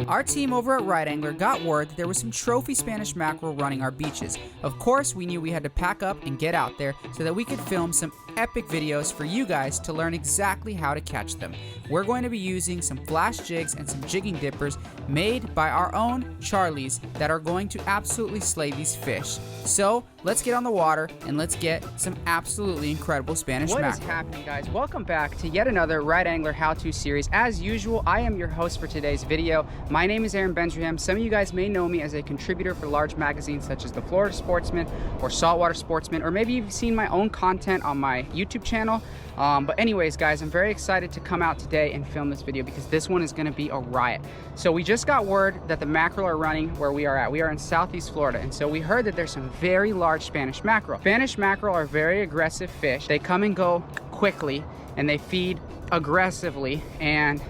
Our team over at Right Angler got word that there was some trophy Spanish mackerel running our beaches. Of course, we knew we had to pack up and get out there so that we could film some epic videos for you guys to learn exactly how to catch them. We're going to be using some flash jigs and some jigging dippers made by our own Charlies that are going to absolutely slay these fish. So let's get on the water and let's get some absolutely incredible Spanish mackerel. What is happening, guys? Welcome back to yet another Right Angler how-to series. As usual, I am your host for today's video. My name is Benzrihem. Some of you guys may know me as a contributor for large magazines such as the Florida Sportsman or Saltwater Sportsman, or maybe you've seen my own content on my YouTube channel. But anyways, guys, I'm very excited to come out today and film this video because this one is going to be a riot. So we just got word that the mackerel are running where we are at. We are in Southeast Florida, and so we heard that there's some very large Spanish mackerel. Spanish mackerel are very aggressive fish. They come and go quickly and they feed aggressively, and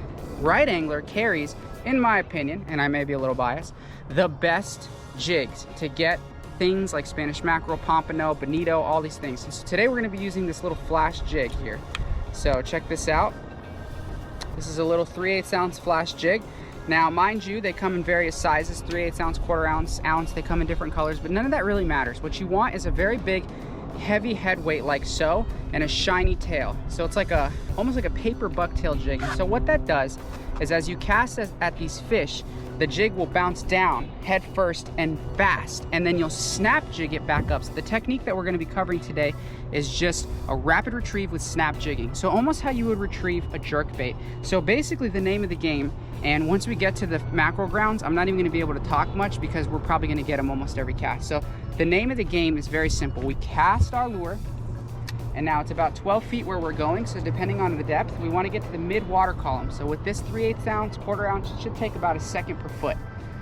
Right Angler carries, in my opinion, and I may be a little biased, the best jigs to get things like Spanish mackerel, pompano, bonito, all these things. And so today we're going to be using this little flash jig here. So check this out. This is a little 3/8 ounce flash jig. Now, mind you, they come in various sizes, 3/8 ounce, quarter ounce, ounce. They come in different colors, but none of that really matters. What you want is a very big, heavy head weight like so, and a shiny tail. So it's like almost like a paper bucktail jig. And so what that does is as you cast at these fish, the jig will bounce down head first and fast, and then you'll snap jig it back up. So the technique that we're going to be covering today is just a rapid retrieve with snap jigging. So almost how you would retrieve a jerk bait. So basically the name of the game, and once we get to the mackerel grounds, I'm not even going to be able to talk much because we're probably going to get them almost every cast. So the name of the game is very simple. We cast our lure, and now it's about 12 feet where we're going, so depending on the depth, we want to get to the mid-water column. So with this 3/8 ounce, quarter ounce, it should take about a second per foot.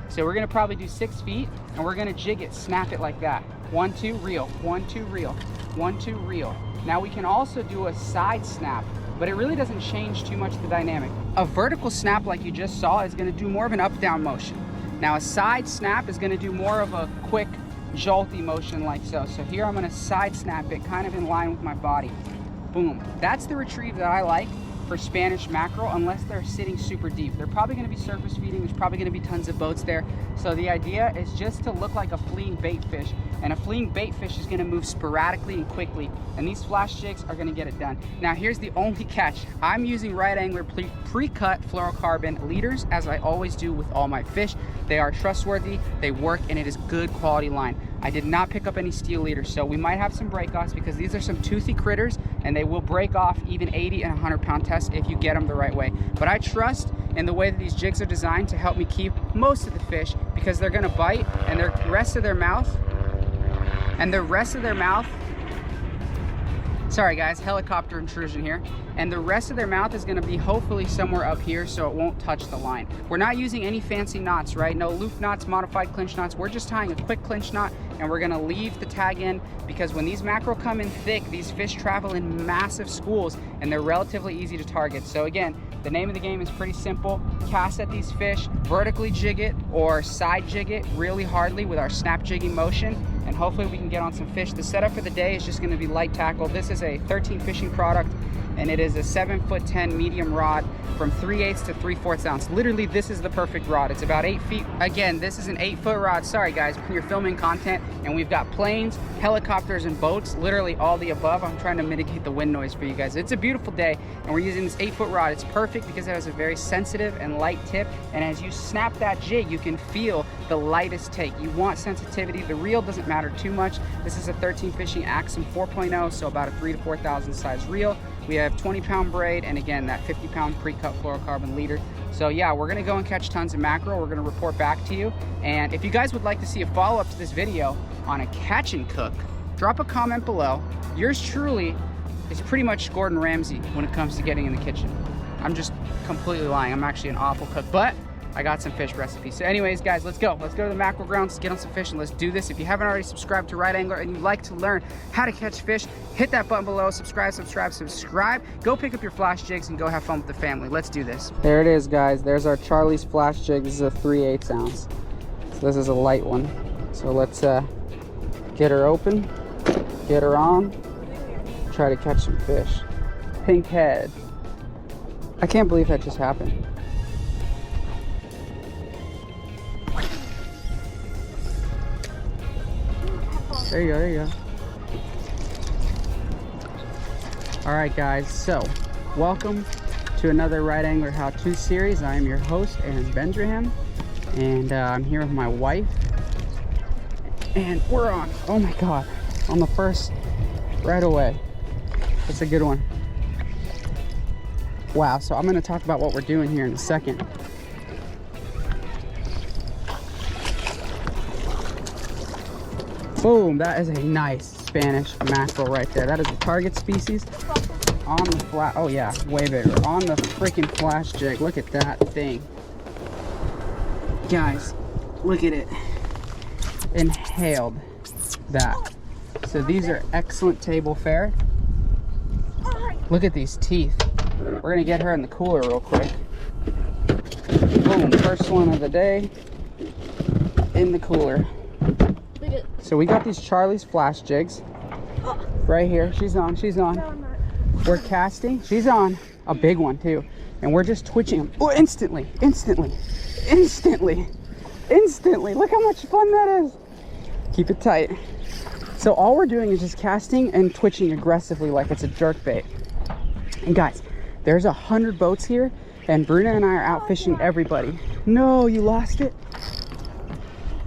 So we're going to probably do 6 feet, and we're going to jig it, snap it like that. 1, 2, reel, 1, 2, reel, 1, 2, reel. Now we can also do a side snap, but it really doesn't change too much the dynamic. A vertical snap like you just saw is going to do more of an up-down motion. Now a side snap is going to do more of a quick, jolty motion like so. So here I'm going to side snap it kind of in line with my body. Boom. That's the retrieve that I like for Spanish mackerel, unless they're sitting super deep. They're probably going to be surface feeding. There's probably going to be tons of boats there. So the idea is just to look like a fleeing bait fish, and a fleeing bait fish is going to move sporadically and quickly, and these flash jigs are going to get it done. Now here's the only catch. I'm using Right Angler pre-cut fluorocarbon leaders, as I always do with all my fish. They are trustworthy, they work, and it is good quality line. I did not pick up any steel leaders, so we might have some break-offs because these are some toothy critters, and they will break off even 80 and 100 pound tests if you get them the right way. But I trust in the way that these jigs are designed to help me keep most of the fish, because they're gonna bite, and the rest of their mouth, sorry guys, helicopter intrusion here. And the rest of their mouth is gonna be hopefully somewhere up here so it won't touch the line. We're not using any fancy knots, right? No loop knots, modified clinch knots. We're just tying a quick clinch knot, and we're gonna leave the tag in, because when these mackerel come in thick, these fish travel in massive schools and they're relatively easy to target. So again, the name of the game is pretty simple. Cast at these fish, vertically jig it or side jig it really hardly with our snap jigging motion, and hopefully we can get on some fish. The setup for the day is just gonna be light tackle. This is a 13 fishing product, and it is a 7'10" medium rod from 3/8 to 3/4 ounce. Literally, this is the perfect rod. It's about 8 feet. Again, this is an 8-foot rod. Sorry guys, when you're filming content and we've got planes, helicopters, and boats, literally all the above. I'm trying to mitigate the wind noise for you guys. It's a beautiful day, and we're using this 8-foot rod. It's perfect because it has a very sensitive and light tip, and as you snap that jig, you can feel the lightest take. You want sensitivity. The reel doesn't matter too much. This is a 13 fishing Axum 4.0, so about a 3,000 to 4,000 size reel. We have 20-pound braid, and again, that 50-pound pre-cut fluorocarbon leader. So yeah, we're gonna go and catch tons of mackerel. We're gonna report back to you. And if you guys would like to see a follow-up to this video on a catch and cook, drop a comment below. Yours truly is pretty much Gordon Ramsay when it comes to getting in the kitchen. I'm just completely lying. I'm actually an awful cook, but I got some fish recipes. So anyways, guys, let's go. Let's go to the mackerel grounds, get on some fish, and let's do this. If you haven't already subscribed to Right Angler and you'd like to learn how to catch fish, hit that button below, subscribe. Go pick up your flash jigs and go have fun with the family. Let's do this. There it is, guys. There's our Charlie's flash jig. This is a 3/8 ounce. So this is a light one. So let's get her open, get her on, try to catch some fish. Pink head. I can't believe that just happened. There you go, there you go. All right, guys, so welcome to another Right Angler How-To series. I am your host, Aaron Benzrihem, and I'm here with my wife. And we're on, oh my God, on the first right away. That's a good one. Wow, so I'm gonna talk about what we're doing here in a second. Boom, that is a nice Spanish mackerel right there. That is a target species on the flat, oh yeah, way bigger. On the freaking flash jig, look at that thing. Guys, look at it. Inhaled that. So these are excellent table fare. Look at these teeth. We're gonna get her in the cooler real quick. Boom, first one of the day in the cooler. So we got these Charlie's flash jigs right here. She's on, she's on. We're casting, she's on, a big one too. And we're just twitching them. Oh, instantly. Look how much fun that is. Keep it tight. So all we're doing is just casting and twitching aggressively like it's a jerk bait. And guys, there's 100 boats here, and Bruna and I are out fishing everybody. No, you lost it?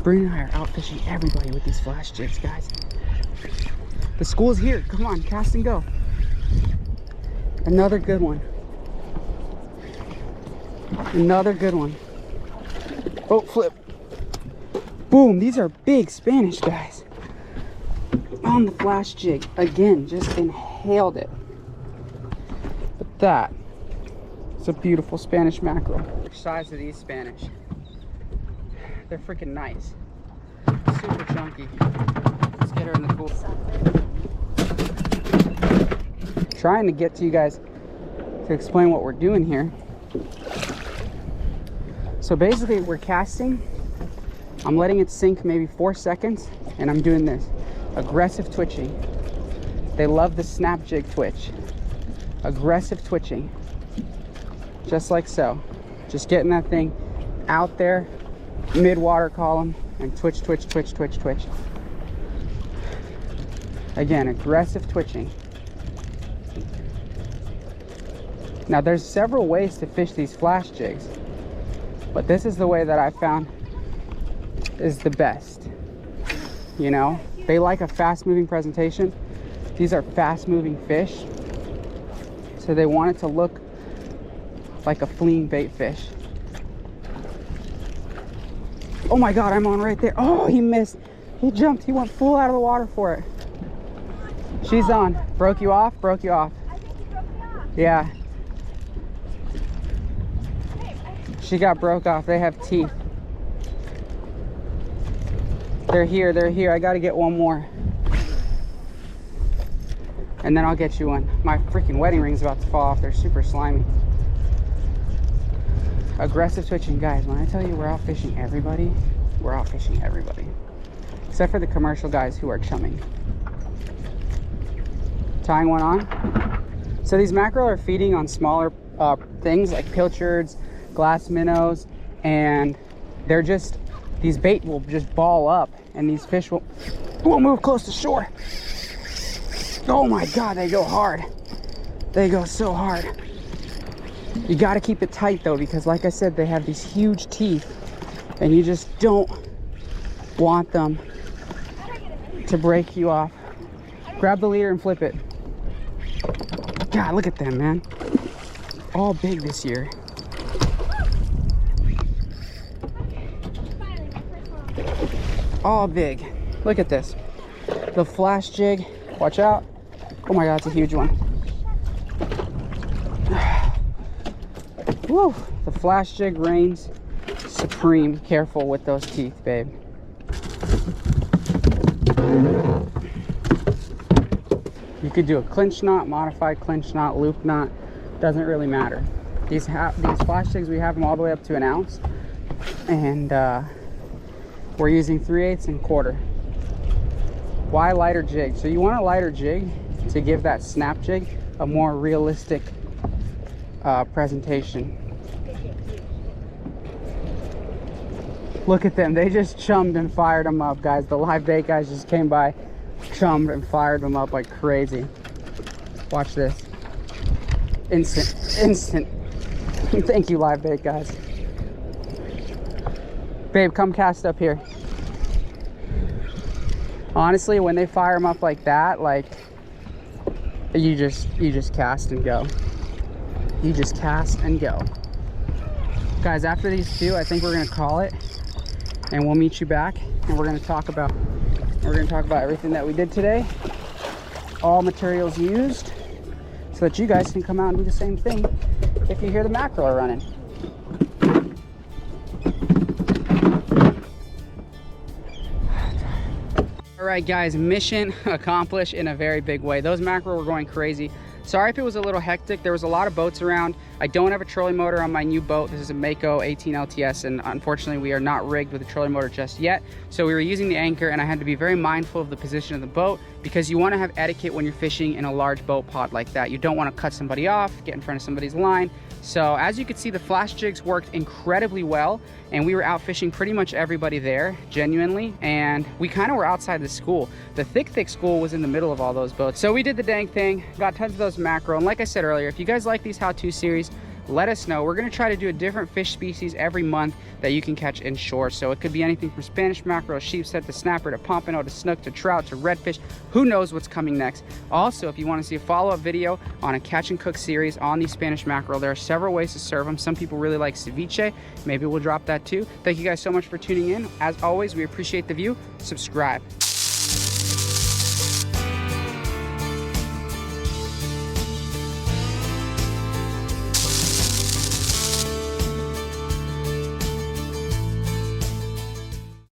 Bruna and I are out fishing everybody with these flash jigs, guys. The school's here. Come on, cast and go. Another good one. Another good one. Oh, flip. Boom, these are big Spanish, guys. On the flash jig. Again, just inhaled it. But that is a beautiful Spanish mackerel. The size of these Spanish. They're freaking nice. Super chunky. Let's get her in the pool. Trying to get to you guys to explain what we're doing here. So basically we're casting. I'm letting it sink maybe 4 seconds, and I'm doing this. Aggressive twitching. They love the snap jig twitch. Aggressive twitching. Just like so. Just getting that thing out there, mid-water column, and twitch. Again, aggressive twitching. Now there's several ways to fish these flash jigs, but this is the way that I found is the best. You know, they like a fast-moving presentation. These are fast-moving fish, so they want it to look like a fleeing bait fish. Oh my God, I'm on right there. Oh, he missed. He jumped. He went full out of the water for it. She's on. Broke you off? Broke you off. I think you broke me off. Yeah. She got broke off. They have teeth. They're here. They're here. I got to get one more. And then I'll get you one. My freaking wedding ring's about to fall off. They're super slimy. Aggressive twitching, guys. When I tell you we're out fishing everybody, we're out fishing everybody. Except for the commercial guys who are chumming. Tying one on. So these mackerel are feeding on smaller things like pilchards, glass minnows, and they're just, these bait will just ball up, and these fish will move close to shore. Oh my God, they go hard. They go so hard. You got to keep it tight though, because like I said, they have these huge teeth, and you just don't want them to break you off. Grab the leader and flip it. God, look at them, man. All big this year. All big. Look at this. The flash jig. Watch out. Oh my God, it's a huge one. Woo. The flash jig reigns supreme. Careful with those teeth, babe. You could do a clinch knot, modified clinch knot, loop knot. Doesn't really matter. These flash jigs, we have them all the way up to 1 ounce, and we're using 3/8 and 1/4. Why lighter jig? So you want a lighter jig to give that snap jig a more realistic presentation. Look at them. They just chummed and fired them up, guys. The live bait guys just came by. jumped and fired them up like crazy. Watch this. Instant. Thank you, live bait guys. Babe, come cast up here. Honestly, when they fire them up like that, like you just cast and go. You just cast and go. Guys, after these two, I think we're gonna call it, and we'll meet you back, and we're gonna talk about everything that we did today, all materials used, so that you guys can come out and do the same thing if you hear the mackerel are running. All right, guys, mission accomplished in a very big way. Those mackerel were going crazy. Sorry if it was a little hectic. There was a lot of boats around. I don't have a trolling motor on my new boat. This is a Mako 18 LTS, and unfortunately we are not rigged with a trolling motor just yet. So we were using the anchor, and I had to be very mindful of the position of the boat, because you want to have etiquette when you're fishing in a large boat pod like that. You don't want to cut somebody off, get in front of somebody's line. So as you can see, the flash jigs worked incredibly well, and we were out fishing pretty much everybody there, genuinely, and we kind of were outside the school. The thick school was in the middle of all those boats. So we did the dang thing, got tons of those mackerel, and like I said earlier, if you guys like these how-to series, let us know. We're going to try to do a different fish species every month that you can catch inshore. So it could be anything from Spanish mackerel, sheepshead, to snapper, to pompano, to snook, to trout, to redfish. Who knows what's coming next? Also, if you want to see a follow-up video on a catch and cook series on these Spanish mackerel, there are several ways to serve them. Some people really like ceviche. Maybe we'll drop that too. Thank you guys so much for tuning in. As always, we appreciate the view. Subscribe.